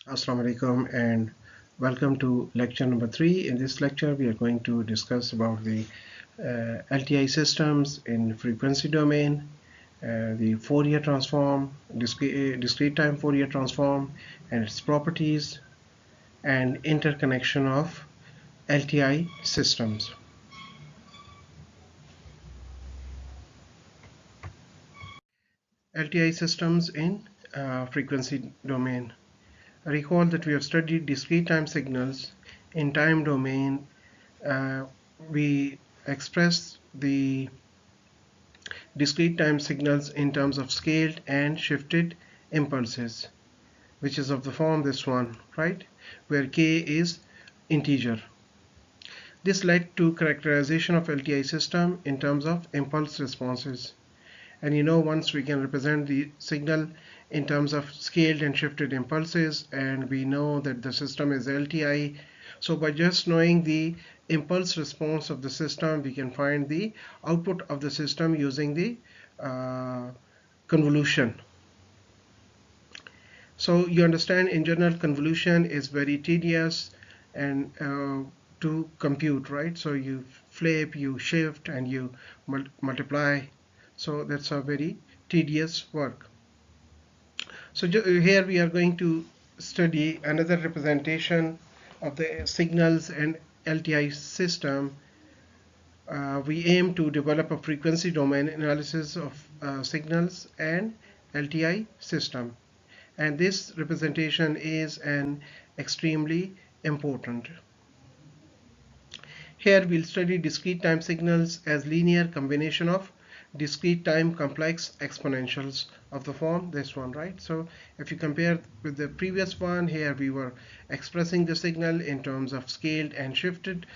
Assalamu alaikum and welcome to lecture number 3. In this lecture we are going to discuss about the LTI systems in frequency domain, the Fourier transform, discrete time Fourier transform and its properties, and interconnection of LTI systems. LTI systems in frequency domain. Recall that we have studied discrete time signals in time domain. We express the discrete time signals in terms of scaled and shifted impulses, which is of the form this one, right, where k is integer. This led to characterization of LTI system in terms of impulse responses. And once we can represent the signal in terms of scaled and shifted impulses, and we know that the system is LTI, so by just knowing the impulse response of the system, we can find the output of the system using the convolution. So you understand, in general, convolution is very tedious and to compute, right? So you flip, you shift, and you multiply. So that's a very tedious work. So here we are going to study another representation of the signals and LTI system. We aim to develop a frequency domain analysis of signals and LTI system, and this representation is an extremely important. Here we'll study discrete time signals as linear combination of discrete time complex exponentials of the form this one, right? So if you compare with the previous one, here we were expressing the signal in terms of scaled and shifted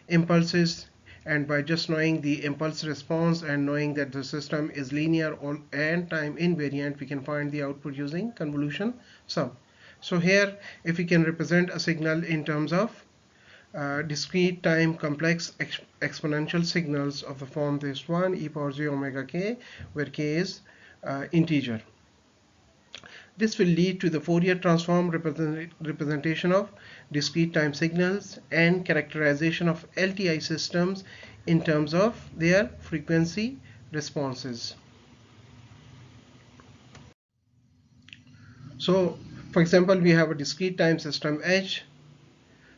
impulses, and by just knowing the impulse response and knowing that the system is linear and time invariant, we can find the output using convolution sum. So here, if we can represent a signal in terms of discrete time complex exponential signals of the form this one, e power j omega k, where k is integer. This will lead to the Fourier transform representation of discrete time signals and characterization of LTI systems in terms of their frequency responses. So, for example, we have a discrete time system H.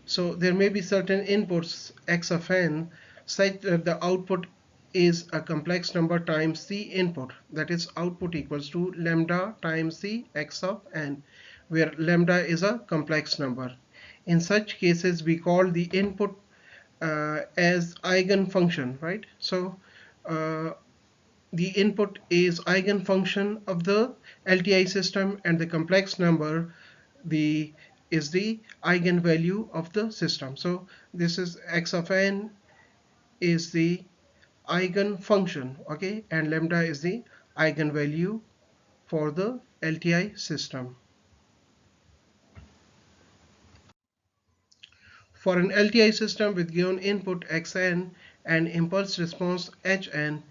So there may be certain inputs x of n such that the output is a complex number times the input, that is output equals to lambda times the x of n, where lambda is a complex number. In such cases we call the input as eigenfunction, right? So the input is eigenfunction of the LTI system, and the complex number is the eigenvalue of the system. So this is x of n is the eigenfunction, okay, and lambda is the eigenvalue for the LTI system. For an LTI system with given input xn and impulse response hn,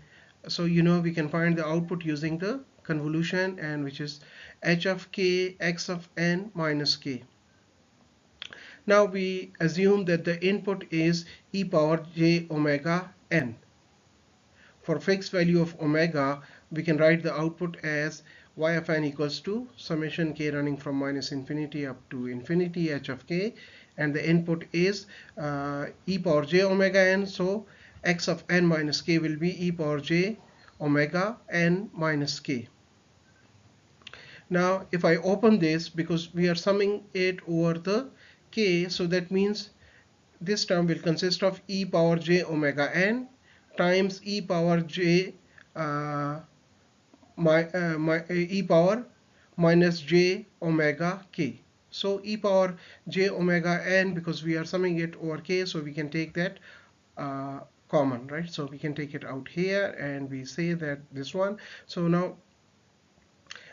so we can find the output using the convolution, and which is h of k x of n minus k. Now we assume that the input is e power j omega n. For fixed value of omega, we can write the output as y of n equals to summation k running from minus infinity up to infinity h of k, and the input is e power j omega n, so x of n minus k will be e power j omega n minus k. Now if I open this, because we are summing it over the k, so that means this term will consist of e power j omega n times e power j e power minus j omega k. So e power j omega n, because we are summing it over k, so we can take that common, right? So we can take it out here and we say that this one. So now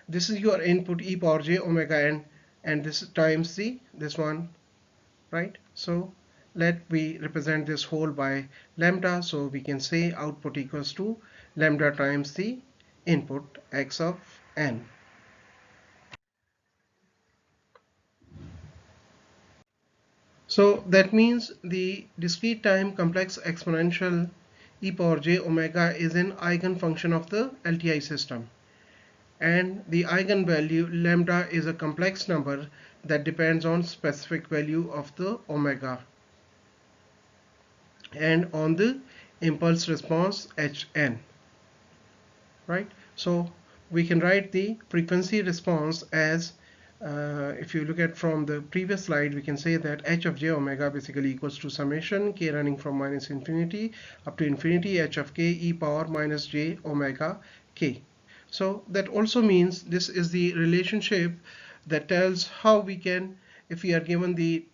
this is your input e power j omega n, and this times this one, right? So let we represent this whole by lambda, so we can say output equals to lambda times the input x of n. So that means the discrete time complex exponential e power j omega is an eigenfunction of the LTI system, and the eigenvalue lambda is a complex number that depends on specific value of the omega and on the impulse response Hn, right? So we can write the frequency response as if you look at from the previous slide, we can say that h of j omega basically equals to summation k running from minus infinity up to infinity h of k e power minus j omega k. So that also means this is the relationship that tells how we can, if we are given the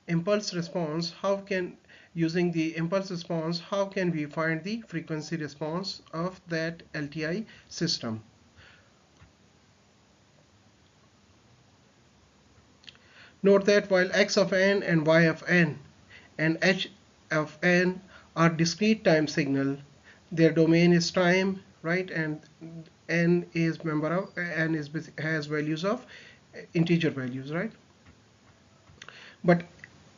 impulse response, how can, using the impulse response, how can we find the frequency response of that LTI system. Note that while x of n and y of n and h of n are discrete time signal, their domain is time, right? And n is member of n is has values of integer values, right? But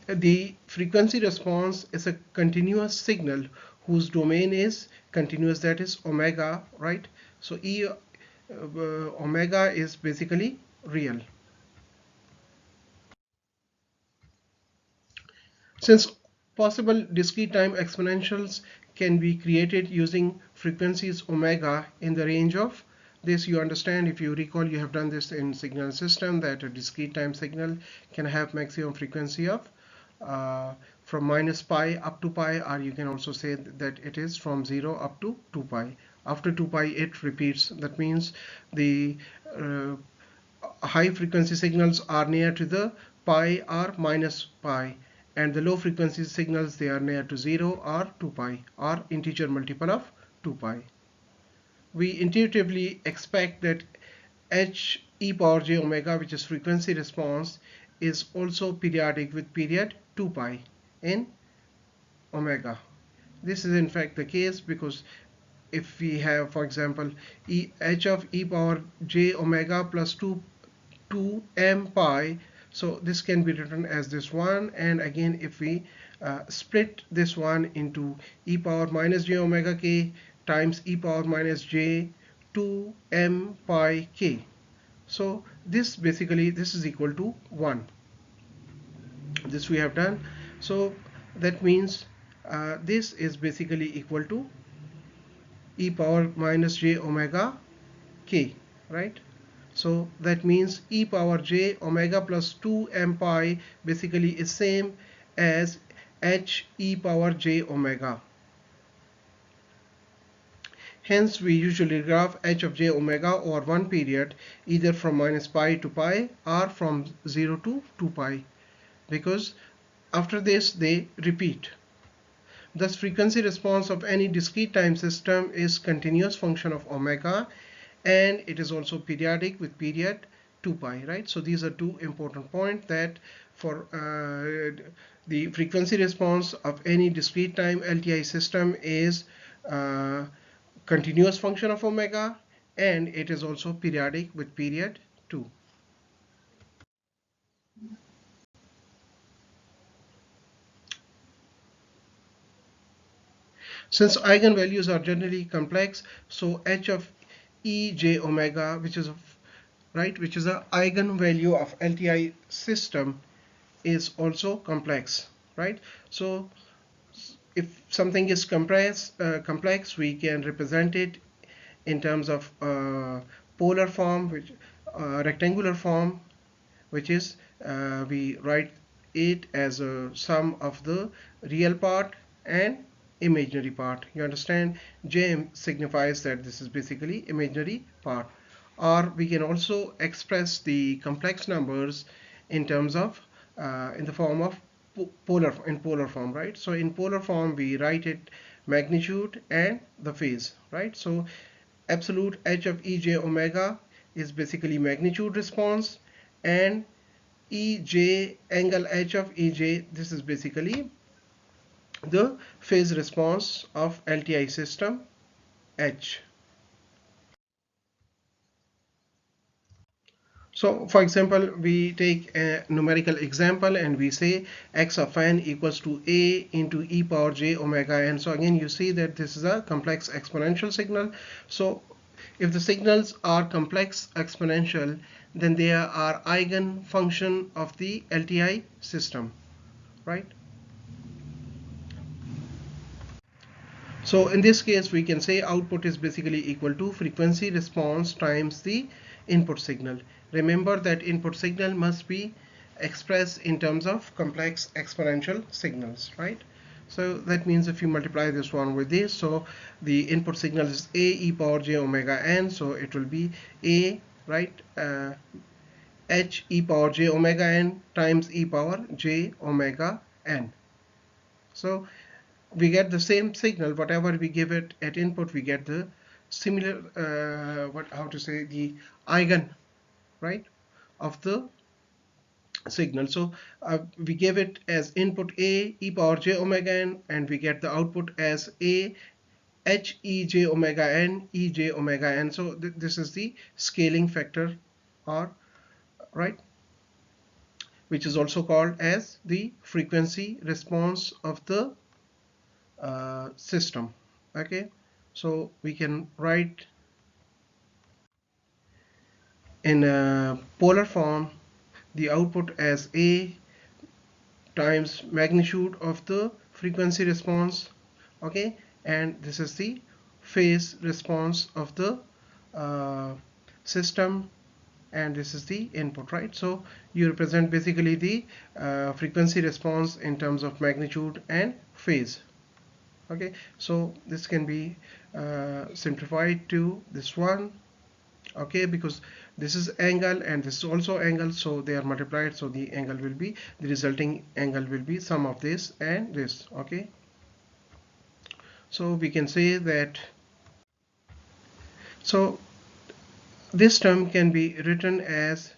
the frequency response is a continuous signal whose domain is continuous, that is omega, right? So omega is basically real. Since possible discrete time exponentials can be created using frequencies omega in the range of this, you understand, if you recall, you have done this in signal system, that a discrete time signal can have maximum frequency of from minus pi up to pi, or you can also say that it is from 0 up to 2 pi. After 2 pi it repeats. That means the high frequency signals are near to the pi or minus pi, and the low frequency signals, they are near to 0 or 2 pi or integer multiple of 2 pi. We intuitively expect that h e power j omega, which is frequency response, is also periodic with period 2 pi in omega. This is in fact the case because if we have, for example, h of e power j omega plus 2 m pi, so this can be written as this one, and again if we split this one into e power minus j omega k times e power minus j 2 m pi k, so this basically, this is equal to 1. This we have done. So that means this is basically equal to e power minus j omega k, right? So that means e power j omega plus 2 m pi basically is same as h e power j omega. Hence we usually graph h of j omega over one period, either from minus pi to pi or from 0 to 2 pi, because after this they repeat. Thus frequency response of any discrete time system is continuous function of omega, and it is also periodic with period 2 pi, right? So these are two important points, that for the frequency response of any discrete time LTI system is continuous function of omega, and it is also periodic with period 2. Since eigenvalues are generally complex, so h of e j omega, which is right, which is a eigenvalue of LTI system, is also complex, right? So if something is complex, we can represent it in terms of polar form, which rectangular form, which is we write it as a sum of the real part and imaginary part. You understand? J signifies that this is basically imaginary part. Or we can also express the complex numbers in terms of in the form of polar form, right? So in polar form we write it magnitude and the phase, right? So absolute h of ej omega is basically magnitude response, and ej angle h of ej, this is basically the phase response of LTI system H. So for example, we take a numerical example and we say x of n equals to a into e power j omega n. So again, you see that this is a complex exponential signal. So if the signals are complex exponential, then they are eigen function of the LTI system, right? So in this case, we can say output is basically equal to frequency response times the input signal. Remember that input signal must be expressed in terms of complex exponential signals, right? So that means if you multiply this one with this, so the input signal is a e power j omega n, so it will be a, right, h e power j omega n times e power j omega n. So we get the same signal, whatever we give it at input, we get the similar, how to say, the eigen, right, of the signal. So we give it as input a e power j omega n, and we get the output as a h e j omega n e j omega n. So this is the scaling factor, or right, which is also called as the frequency response of the system. Okay, so we can write in a polar form the output as a times magnitude of the frequency response. Okay, and this is the phase response of the uh, system, and this is the input, right? So you represent basically the frequency response in terms of magnitude and phase. Okay, so this can be simplified to this one. Okay, because this is angle and this is also angle, so they are multiplied, so the angle will be, the resulting angle will be sum of this and this. Okay, so we can say that, so this term can be written as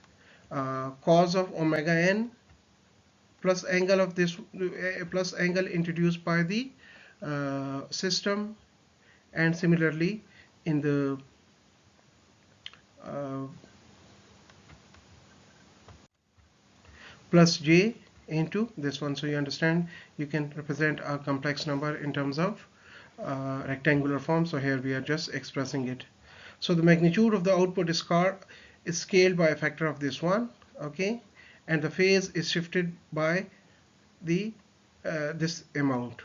cos of omega n plus angle of this, plus angle introduced by the system, and similarly in the uh, plus j into this one. So you understand, you can represent a complex number in terms of rectangular form. So here we are just expressing it. So the magnitude of the output is scaled by a factor of this one. Okay, and the phase is shifted by the this amount.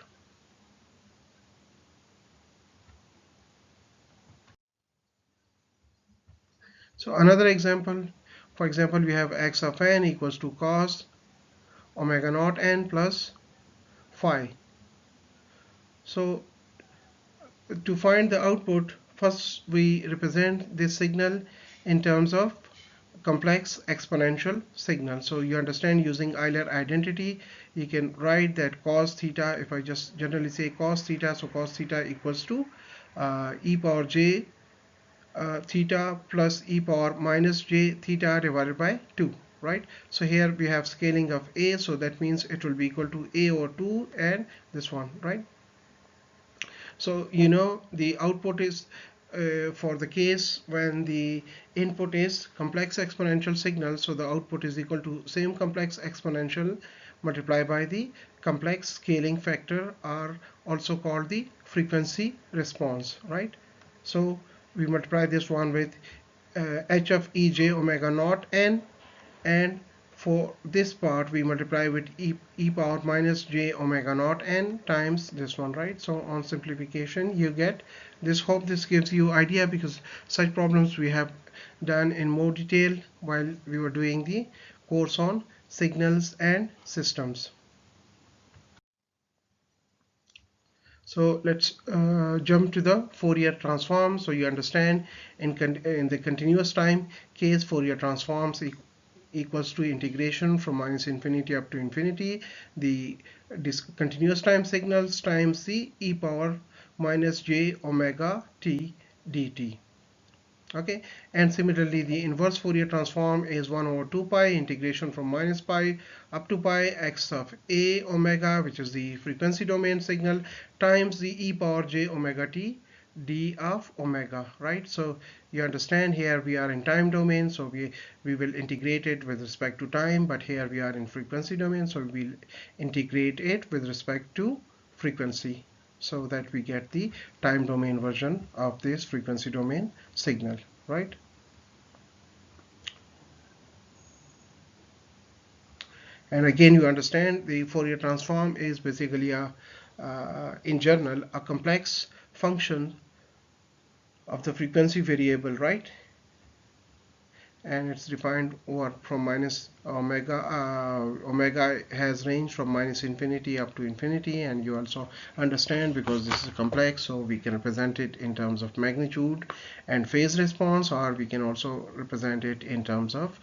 So another example, for example, we have x of n equals to cos omega naught n plus phi. So to find the output, first we represent this signal in terms of complex exponential signal. So you understand, using Euler identity, you can write that cos theta, if I just generally say cos theta, so cos theta equals to e power j theta plus e power minus j theta divided by 2, right? So here we have scaling of a, so that means it will be equal to a over 2 and this one, right? So you know the output is for the case when the input is complex exponential signal, so the output is equal to same complex exponential multiplied by the complex scaling factor, are also called the frequency response, right? So we multiply this one with h of e j omega naught n, and for this part we multiply with e power minus j omega naught n times this one, right? So on simplification you get this. Hope this gives you idea, because such problems we have done in more detail while we were doing the course on signals and systems. So let's jump to the Fourier transform. So you understand, in the continuous time case, Fourier transforms equals to integration from minus infinity up to infinity, the continuous time signals times the e power minus j omega t dt. Okay, and similarly the inverse Fourier transform is 1 over 2 pi integration from minus pi up to pi x of a omega, which is the frequency domain signal, times the e power j omega t d of omega, right? So you understand, here we are in time domain, so we will integrate it with respect to time, but here we are in frequency domain, so we'll integrate it with respect to frequency, so that we get the time domain version of this frequency domain signal, right? And again, you understand the Fourier transform is basically in general, a complex function of the frequency variable, right? And it's defined over from minus omega. Omega has range from minus infinity up to infinity, and you also understand, because this is complex, so we can represent it in terms of magnitude and phase response, or we can also represent it in terms of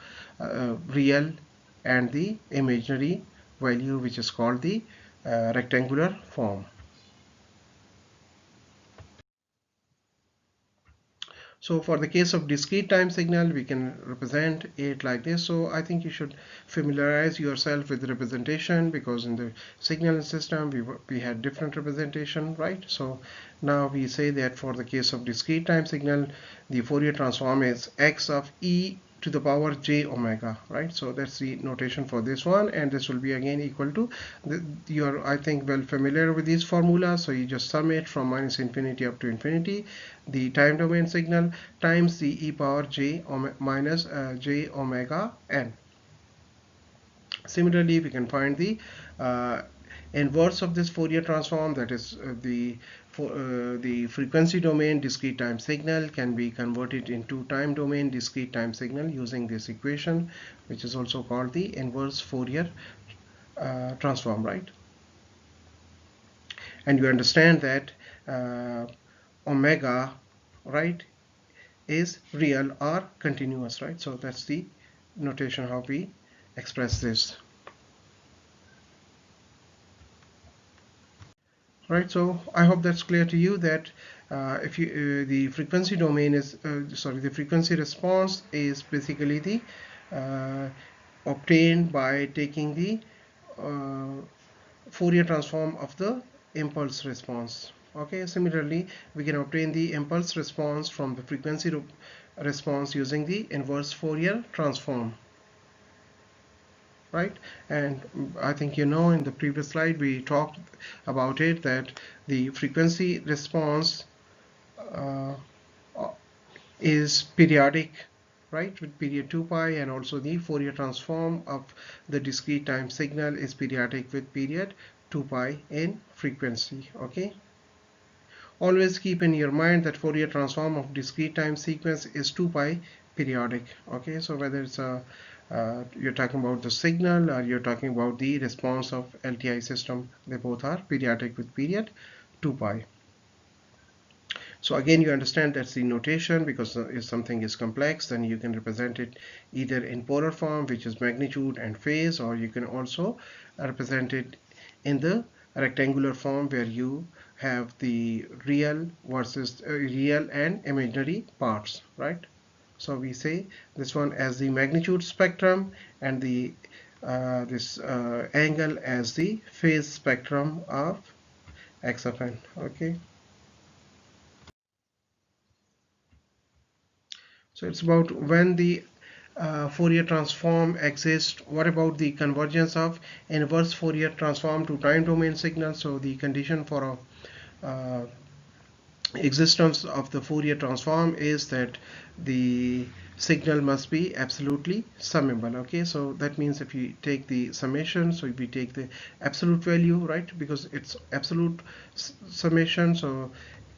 real and the imaginary value, which is called the rectangular form. So for the case of discrete time signal, we can represent it like this. So I think you should familiarize yourself with the representation, because in the signal system we had different representation, right? So now we say that for the case of discrete time signal, the Fourier transform is x of e to the power j omega, right? So that's the notation for this one, and this will be again equal to you're, I think, well familiar with these formulas, so you just sum it from minus infinity up to infinity, the time domain signal times the e power j minus j omega n. Similarly, we can find the inverse of this Fourier transform, that is the frequency domain discrete time signal can be converted into time domain discrete time signal using this equation, which is also called the inverse Fourier transform, right? And you understand that omega, right, is real or continuous, right? So that's the notation how we express this. Right, so I hope that's clear to you that if you the frequency domain is the frequency response is basically the obtained by taking the uh, Fourier transform of the impulse response. Okay, similarly we can obtain the impulse response from the frequency response using the inverse Fourier transform, right? And I think, you know, in the previous slide we talked about it, that the frequency response uh, is periodic, right, with period 2 pi, and also the Fourier transform of the discrete time signal is periodic with period 2 pi in frequency. Okay, always keep in your mind that Fourier transform of discrete time sequence is 2 pi periodic. Okay, so whether it's a you're talking about the signal or you're talking about the response of LTI system, they both are periodic with period 2 pi. So again, you understand that's the notation, because if something is complex, then you can represent it either in polar form, which is magnitude and phase, or you can also represent it in the rectangular form, where you have the real versus real and imaginary parts, right? So we say this one as the magnitude spectrum, and the this angle as the phase spectrum of x of n. Okay, so it's about when the Fourier transform exists. What about the convergence of inverse Fourier transform to time domain signal? So the condition for a existence of the Fourier transform is that the signal must be absolutely summable. Okay, so that means if you take the summation, so if we take the absolute value, right, because it's absolute summation, so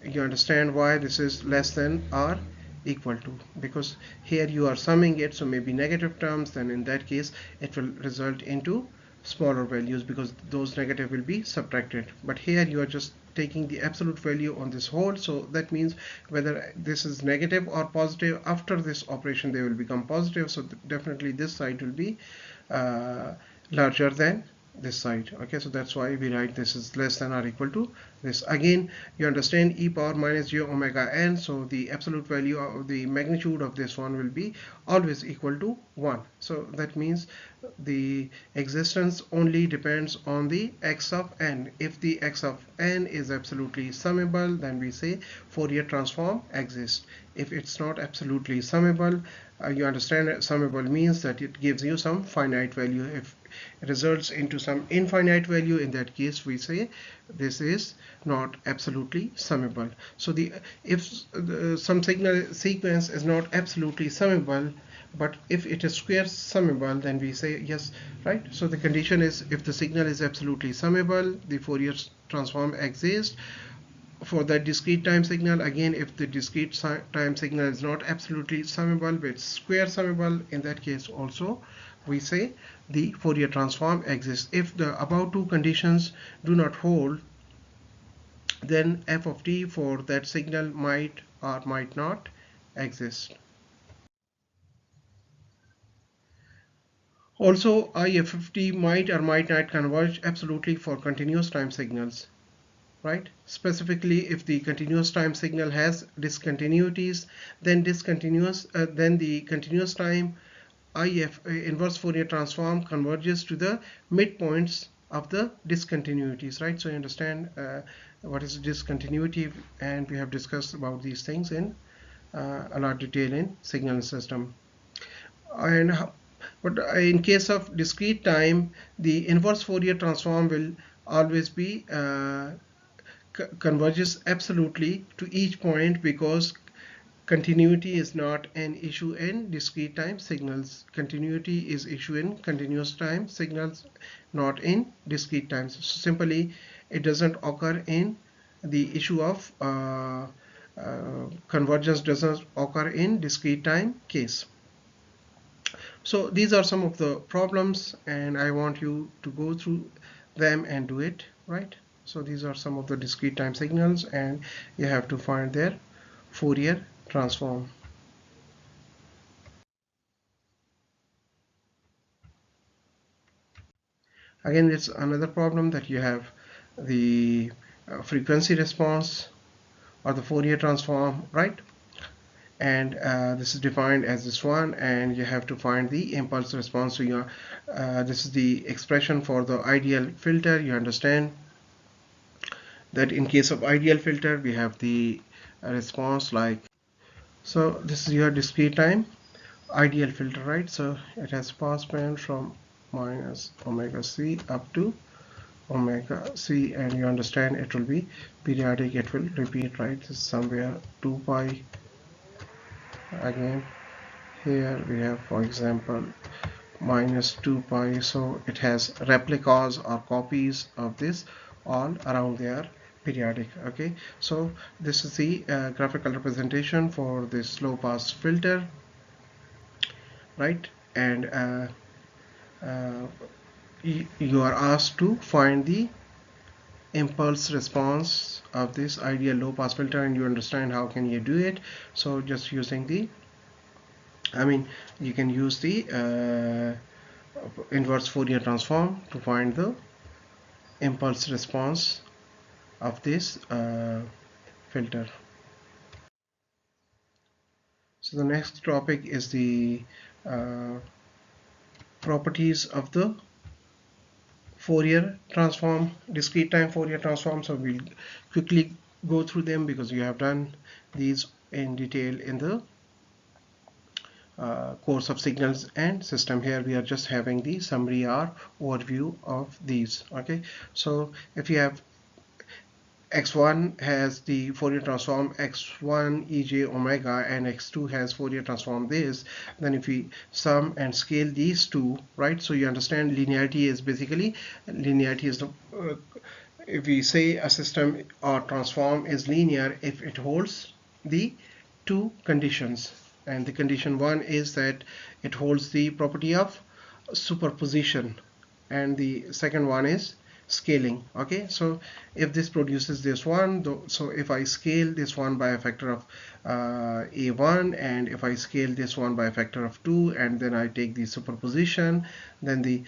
you understand why this is less than or equal to, because here you are summing it, so maybe negative terms, then in that case it will result into smaller values, because those negative will be subtracted. But here you are just taking the absolute value on this whole, so that means whether this is negative or positive, after this operation they will become positive, so definitely this side will be uh, larger than this side. Okay, so that's why we write this is less than or equal to this. Again, you understand e power minus j omega n, so the absolute value of the magnitude of this one will be always equal to 1. So that means the existence only depends on the x of n. If the x of n is absolutely summable, then we say Fourier transform exists. If it's not absolutely summable, you understand that summable means that it gives you some finite value. If it results into some infinite value, in that case we say this is not absolutely summable. So the if some signal sequence is not absolutely summable, but if it is square summable, then we say yes, right? So the condition is if the signal is absolutely summable, the Fourier transform exists. For the discrete time signal, again, if the discrete time signal is not absolutely summable but square summable, in that case also we say the Fourier transform exists. If the above two conditions do not hold, then f of t for that signal might or might not exist. Also, if of t might or might not converge absolutely for continuous time signals, right? Specifically, if the continuous time signal has discontinuities, then the continuous time IF inverse Fourier transform converges to the midpoints of the discontinuities, right? So you understand what is discontinuity, and we have discussed about these things in a lot of detail in signal system. And but in case of discrete time, the inverse Fourier transform will always be converges absolutely to each point, because continuity is not an issue in discrete time signals. Continuity is issue in continuous time signals, not in discrete times. So simply it doesn't occur in the issue of convergence doesn't occur in discrete time case. So these are some of the problems, and I want you to go through them and do it right. So these are some of the discrete time signals, and you have to find their Fourier transform. Again, it's another problem that you have the frequency response or the Fourier transform, right? And this is defined as this one, and you have to find the impulse response. So this is the expression for the ideal filter. You understand that in case of ideal filter we have the response like, so this is your discrete time ideal filter, right? So it has pass band from minus omega c up to omega c, and you understand it will be periodic, it will repeat, right? This is somewhere 2 pi. Again, here we have, for example, minus 2 pi, so it has replicas or copies of this all around there periodic. Okay, so this is the graphical representation for this low pass filter, right? And uh, you are asked to find the impulse response of this ideal low pass filter, and you understand how can you do it. So just using the, I mean, you can use the inverse Fourier transform to find the impulse response of this filter. So the next topic is the uh, properties of the Fourier transform, discrete time Fourier transform. So we'll quickly go through them because you have done these in detail in the course of signals and system. Here we are just having the summary or overview of these. Okay, so if you have x1 has the Fourier transform x1 ej omega, and x2 has Fourier transform this, then if we sum and scale these two, right? So you understand linearity is basically, linearity is the if we say a system or transform is linear if it holds the two conditions, and the condition one is that it holds the property of superposition, and the second one is scaling. Okay, so if this produces this one, so if I scale this one by a factor of a1, and if I scale this one by a factor of 2, and then I take the superposition, then the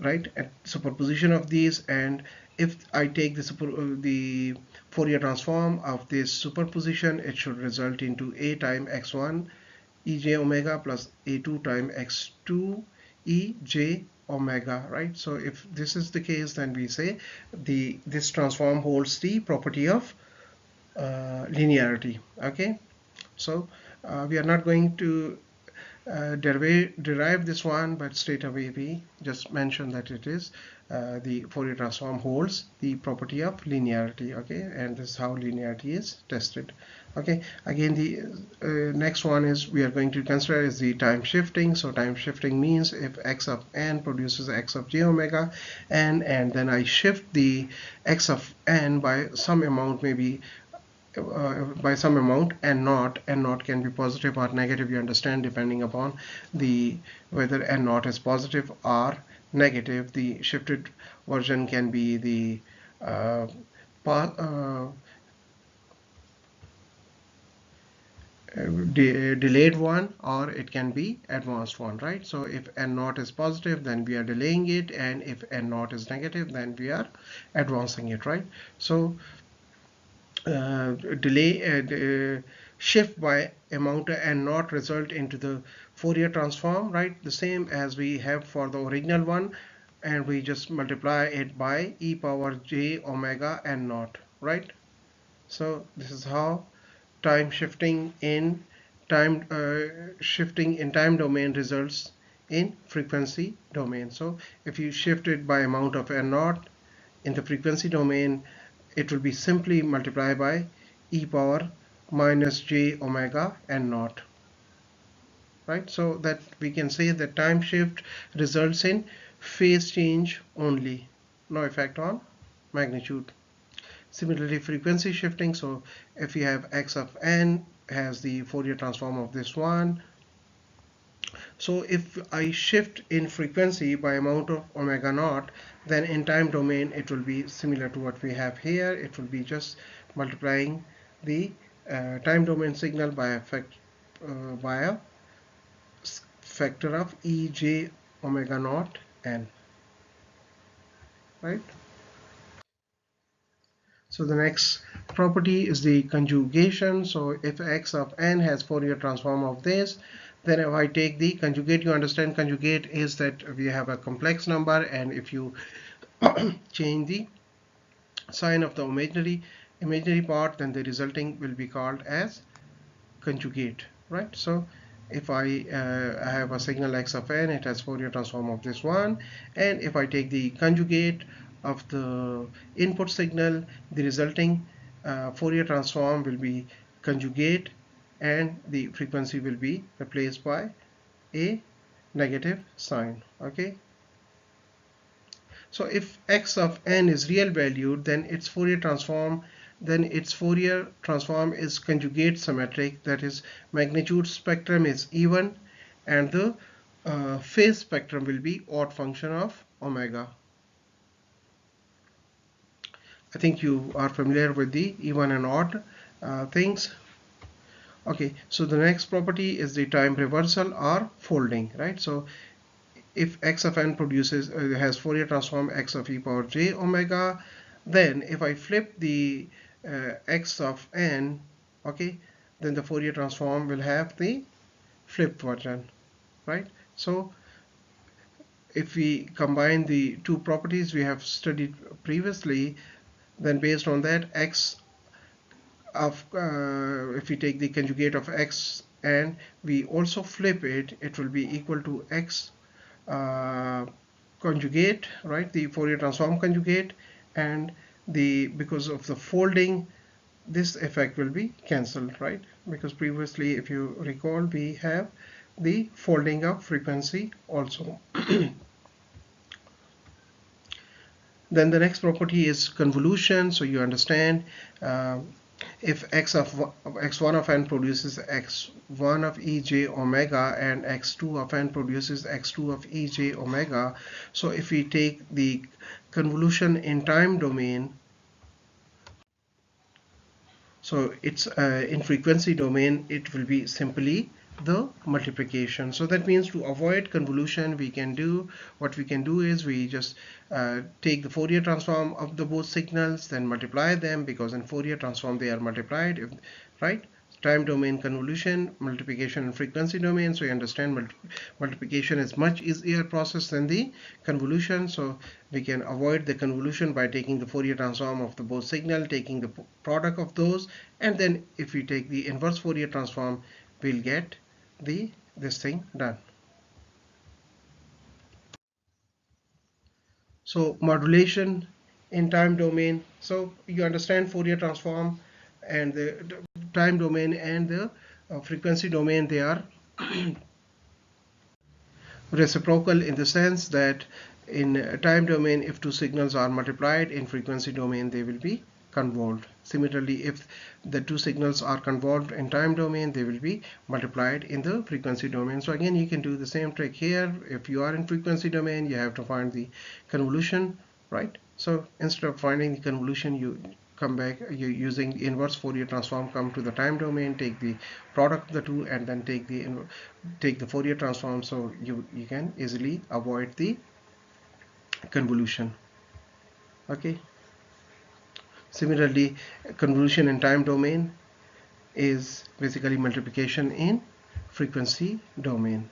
right, at superposition of these, and if I take the Fourier transform of this superposition, it should result into a time x1 ej omega plus a2 time x2 ej omega, right? So if this is the case, then we say this transform holds the property of linearity. Okay, so we are not going to derive this one, but straight away we just mention that it is the Fourier transform holds the property of linearity. Okay, and this is how linearity is tested. Okay, again the next one is we are going to consider is the time shifting. So time shifting means if x of n produces x of j omega n, and then I shift the x of n by some amount, maybe by some amount, and not can be positive or negative, you understand, depending upon the whether and not is positive or negative. The shifted version can be the uh, uh, delayed one, or it can be advanced one, right? So if n naught is positive, then we are delaying it, and if n naught is negative, then we are advancing it, right? So delay shift by amount and not result into the Fourier transform, right? The same as we have for the original one, and we just multiply it by e power j omega and naught, right? So this is how time shifting in time domain results in frequency domain. So if you shift it by amount of n naught in the frequency domain, it will be simply multiplied by e power minus j omega n naught, right? So that we can say that time shift results in phase change only, no effect on magnitude. Similarly, frequency shifting, so if you have x of n has the Fourier transform of this one, so if I shift in frequency by amount of omega naught, then in time domain it will be similar to what we have here. It will be just multiplying the time domain signal by a factor of ej omega naught n, right? So the next property is the conjugation. So if x of n has Fourier transform of this, then if I take the conjugate, you understand conjugate is that we have a complex number, and if you change the sign of the imaginary part, then the resulting will be called as conjugate, right? So if I have a signal x of n, it has Fourier transform of this one, and if I take the conjugate of the input signal, the resulting Fourier transform will be conjugate, and the frequency will be replaced by a negative sign. Okay, so if x of n is real valued, then its Fourier transform is conjugate symmetric, that is magnitude spectrum is even, and the phase spectrum will be odd function of omega. I think you are familiar with the even and odd things. Okay, so the next property is the time reversal or folding, right? So if x of n has Fourier transform x of e power j omega, then if I flip the x of n, okay, then the Fourier transform will have the flipped version, right? So if we combine the two properties we have studied previously, then based on that, x of if we take the conjugate of x and we also flip it, it will be equal to x uh, conjugate, right? The Fourier transform conjugate, and the because of the folding, this effect will be cancelled, right? Because previously, if you recall, we have the folding of frequency also. Then the next property is convolution. So you understand uh, if x1 of n produces x1 of ej omega and x2 of n produces x2 of ej omega, so if we take the convolution in time domain, so it's in frequency domain, it will be simply the multiplication. So that means to avoid convolution, what we can do is we just take the Fourier transform of the both signals, then multiply them, because in Fourier transform they are multiplied, right? Time domain convolution, multiplication and frequency domain. So you understand multiplication is much easier process than the convolution. So we can avoid the convolution by taking the Fourier transform of the both signal, taking the product of those, and then if we take the inverse Fourier transform, we'll get this thing done. So modulation in time domain. So you understand Fourier transform and the time domain and the frequency domain, they are reciprocal in the sense that in time domain, if two signals are multiplied, in frequency domain they will be convolved. Similarly, if the two signals are convolved in time domain, they will be multiplied in the frequency domain. So again, you can do the same trick here. If you are in frequency domain, you have to find the convolution, right? So instead of finding the convolution, you come back, you using the inverse Fourier transform, come to the time domain, take the product of the two, and then take the Fourier transform. So you can easily avoid the convolution. Okay. Similarly, convolution in time domain is basically multiplication in frequency domain.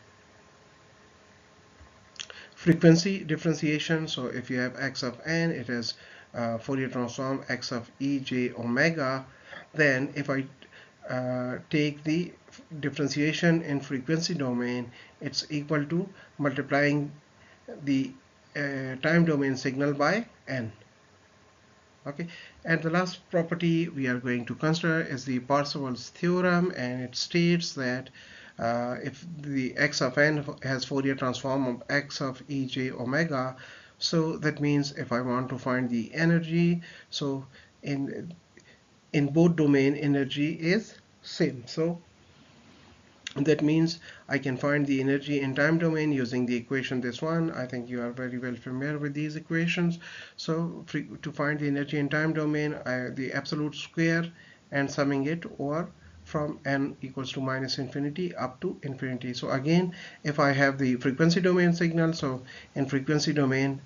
Frequency differentiation. So if you have x of n, it is Fourier transform x of e j omega. Then if I take the differentiation in frequency domain, it's equal to multiplying the time domain signal by n. Okay, and the last property we are going to consider is the Parseval's theorem, and it states that if the x of n has Fourier transform of x of e j omega, so that means if I want to find the energy, so in both domain energy is same. So that means I can find the energy in time domain using the equation, this one. I think you are very well familiar with these equations. So to find the energy in time domain, the absolute square and summing it over from n equals to minus infinity up to infinity. So again, if I have the frequency domain signal, so in frequency domain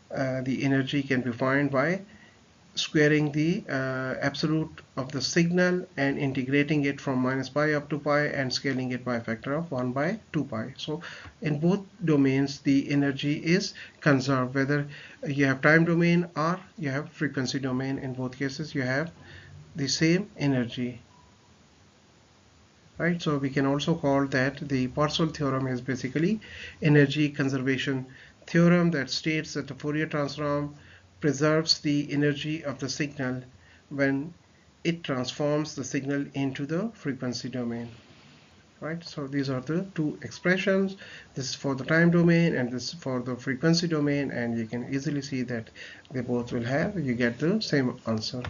the energy can be found by squaring the absolute of the signal and integrating it from minus pi up to pi and scaling it by a factor of 1 by 2 pi. So in both domains the energy is conserved, whether you have time domain or you have frequency domain. In both cases you have the same energy, right? So we can also call that the Parseval theorem is basically energy conservation theorem that states that the Fourier transform preserves the energy of the signal when it transforms the signal into the frequency domain, right? So these are the two expressions. This is for the time domain and this is for the frequency domain, and you can easily see that they both will have, you get the same answer.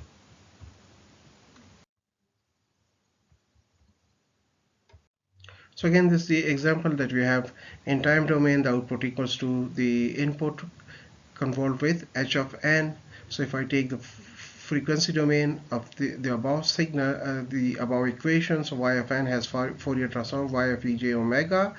So again, this is the example that we have in time domain. The output equals to the input convolved with h of n. So if I take the frequency domain of the above signal, the above equation, so y of n has Fourier transform y of ej omega,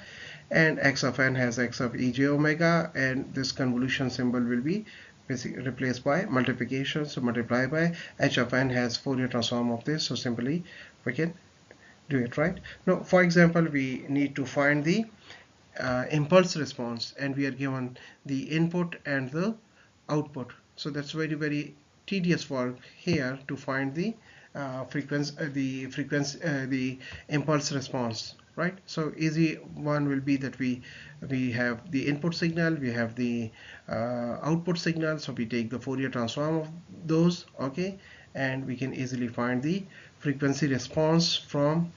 and x of n has x of ej omega, and this convolution symbol will be basically replaced by multiplication. So multiply by h of n has Fourier transform of this. So simply we can do it, right? Now, for example, we need to find the impulse response, and we are given the input and the output. So that's very tedious work here to find the the impulse response, right? So easy one will be that we have the input signal, we have the output signal, so we take the Fourier transform of those, okay, and we can easily find the frequency response from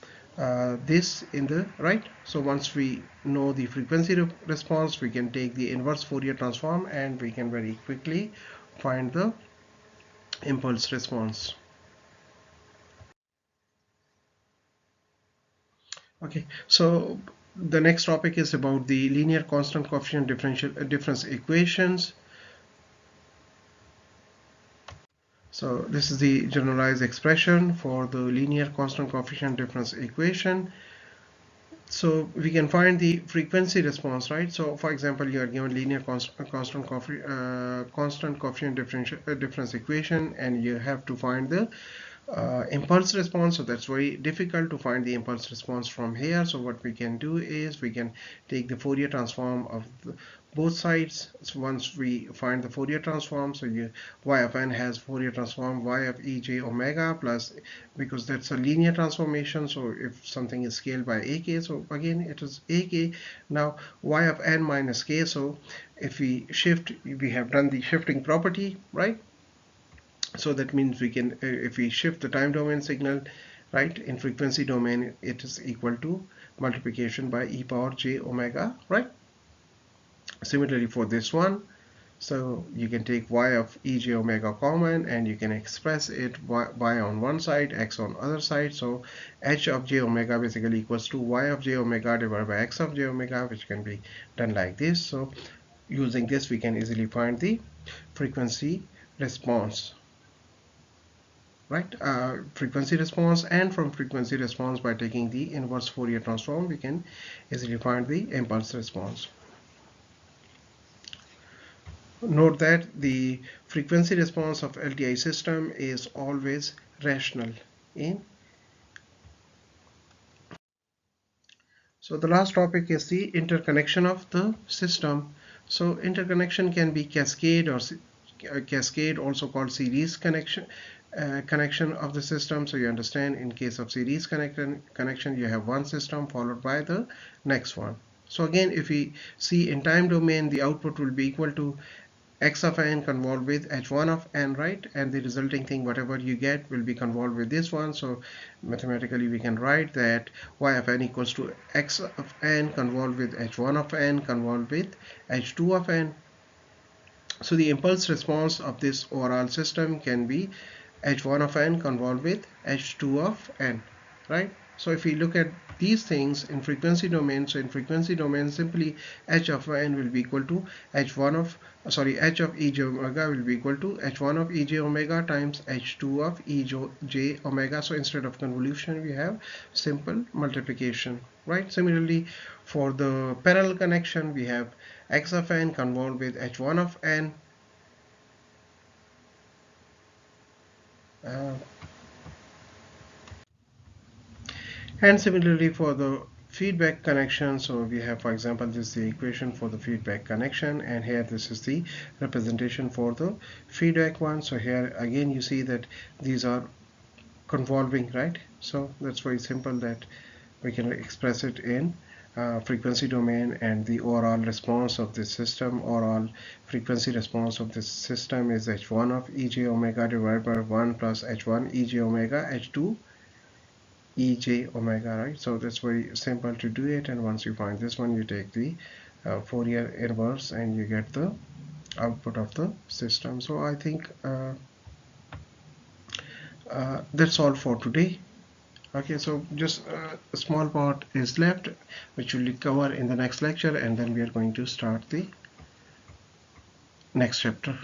this in the right. So once we know the frequency response, we can take the inverse Fourier transform and we can very quickly find the impulse response. Okay, so the next topic is about the linear constant coefficient difference equations. So this is the generalized expression for the linear constant coefficient difference equation. So we can find the frequency response, right? So for example, you are given linear constant coefficient difference equation, and you have to find the impulse response. So that's very difficult to find the impulse response from here. So what we can do is we can take the Fourier transform of both sides. So once we find the Fourier transform, so y of n has Fourier transform y of ej omega plus, because that's a linear transformation, so if something is scaled by ak, so again it is ak. Now y of n minus k, so if we shift, we have done the shifting property, right? So that means we can, if we shift the time domain signal, right, in frequency domain, it is equal to multiplication by e power j omega, right? Similarly for this one, so you can take y of ej omega common, and you can express it y on one side, x on other side. So h of j omega basically equals to y of j omega divided by x of j omega, which can be done like this. So using this, we can easily find the frequency response, right? Frequency response, and from frequency response, by taking the inverse Fourier transform, we can easily find the impulse response. Note that the frequency response of LTI system is always rational in. So the last topic is the interconnection of the system. So interconnection can be cascade, or cascade, also called series connection, connection of the system. So you understand, in case of series connection, you have one system followed by the next one. So again, if we see in time domain, the output will be equal to x of n convolved with h1 of n, right? And the resulting thing, whatever you get, will be convolved with this one. So mathematically we can write that y of n equals to x of n convolved with h1 of n convolved with h2 of n. So the impulse response of this overall system can be h1 of n convolved with h2 of n, right? So if we look at these things in frequency domain, so in frequency domain, simply h of n will be equal to h1 of, sorry, h of ej omega will be equal to h1 of ej omega times h2 of ej omega. So instead of convolution, we have simple multiplication, right? Similarly, for the parallel connection, we have x of n convolved with h1 of n, uh, and similarly for the feedback connection. So we have, for example, this is the equation for the feedback connection, and here this is the representation for the feedback one. So here again you see that these are convolving, right? So that's very simple, that we can express it in frequency domain, and the overall response of this system, overall frequency response of this system, is h1 of ej omega divided by 1 plus h1 ej omega h2 ej omega, right? So that's very simple to do it, and once you find this one, you take the Fourier inverse, and you get the output of the system. So I think that's all for today. Okay, so just a small part is left, which we'll cover in the next lecture, and then we are going to start the next chapter.